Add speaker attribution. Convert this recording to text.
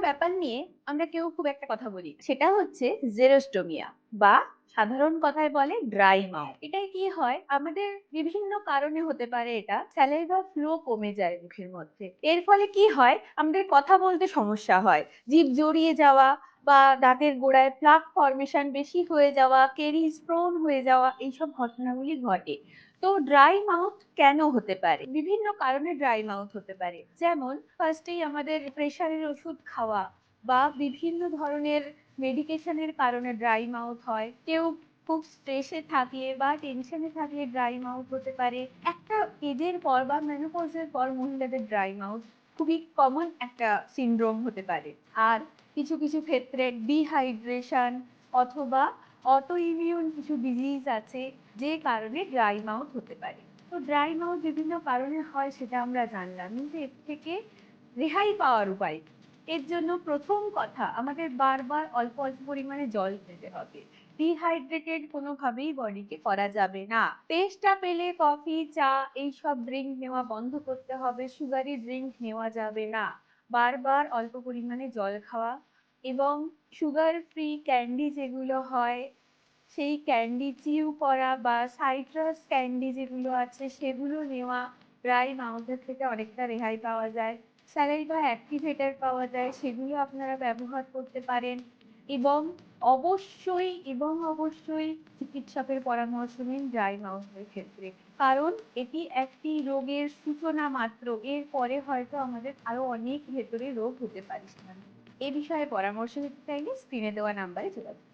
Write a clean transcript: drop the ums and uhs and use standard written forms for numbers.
Speaker 1: ব্যাপার নিয়ে আমরা কেউ খুব একটা কথা বলি না। সেটা হচ্ছে জেরোস্টোমিয়া বা সাধারণ কথায় বলে ড্রাই মাউথ। এটাই কি হয় আমাদের বিভিন্ন কারণে হতে পারে। এটা স্যালাইভা ফ্লো কমে যায় মুখের মধ্যে। এর ফলে কি হয় আমাদের কথা বলতে সমস্যা হয়, জিভ জড়িয়ে যাওয়া বা দাঁতের গোড়ায় প্লাক ফর্মেশন বেশি হয়ে যাওয়া, কেরিজ প্রোন হয়ে যাওয়া, এইসব ঘটনাগুলি ঘটে। তো ড্রাই মাউথ কেন হতে পারে? বিভিন্ন কারণে ড্রাই মাউথ হতে পারে। যেমন ফার্স্টেই আমাদের প্রেশারের ওষুধ খাওয়া বা বিভিন্ন ধরনের মেডিকেশনের কারণে ড্রাই মাউথ হয়। কেউ খুব স্ট্রেসে থাকে বা টেনশনে থাকলে ড্রাই মাউথ হতে পারে। একটা এজের পর বা মেনোপজের পর মহিলাদের ড্রাই মাউথ খুবই কমন একটা সিনড্রোম হতে পারে। আর কিছু কিছু ক্ষেত্রে ডিহাইড্রেশন অথবা অটো ইমিউন কিছু ডিজিজ আছে যে কারণে ড্রাই মাউথ হতে পারে। তো ড্রাই মাউথ বিভিন্ন কারণে হয় সেটা আমরা জানলাম, কিন্তু এর থেকে রেহাই পাওয়ার উপায় কি? এর জন্য প্রথম কথা আমাদের বারবার অল্প অল্প পরিমাণে জল খেতে হবে। ডিহাইড্রেটেড কোনোভাবেই বডিকে করা যাবে না। তেষ্টা পেলে কফি, চা এইসব ড্রিঙ্ক নেওয়া বন্ধ করতে হবে। সুগারি ড্রিঙ্ক নেওয়া যাবে না। বারবার অল্প পরিমাণে জল খাওয়া এবং সুগার ফ্রি ক্যান্ডি যেগুলো হয় সেই ক্যান্ডি চিউ করা বা সাইট্রাস ক্যান্ডি যেগুলো আছে সেগুলো নেওয়া। ড্রাই মাউথের থেকে অনেকটা রেহাই পাওয়া যায়। স্যালাইভা অ্যাক্টিভেটর পাওয়া যায়, সেগুলো আপনারা ব্যবহার করতে পারেন। এবং অবশ্যই চিকিৎসকের পরামর্শ নিন ড্রাই মাউথের ক্ষেত্রে, কারণ এটি একটি রোগের সূচনা মাত্র। এর পরে হয়তো আমাদের আরো অনেক ভেতরে রোগ হতে পারে। এ বিষয়ে পরামর্শ নিতে চাইলে স্ক্রিনে দেওয়া নাম্বারে যোগাযোগ